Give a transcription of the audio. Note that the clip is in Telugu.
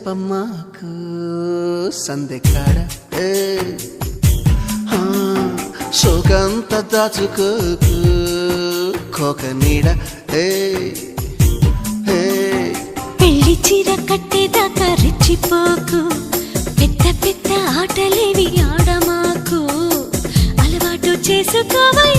చెప్పమ్మాకు సందెకాడ సోకంత దాచుకోకు కోక నీడ పెళ్లి చీర కట్టేదాకా రెచ్చిపోకు పెద్ద పెద్ద ఆటలేవి ఆడమాకు అలవాటు చేసుకోవాలి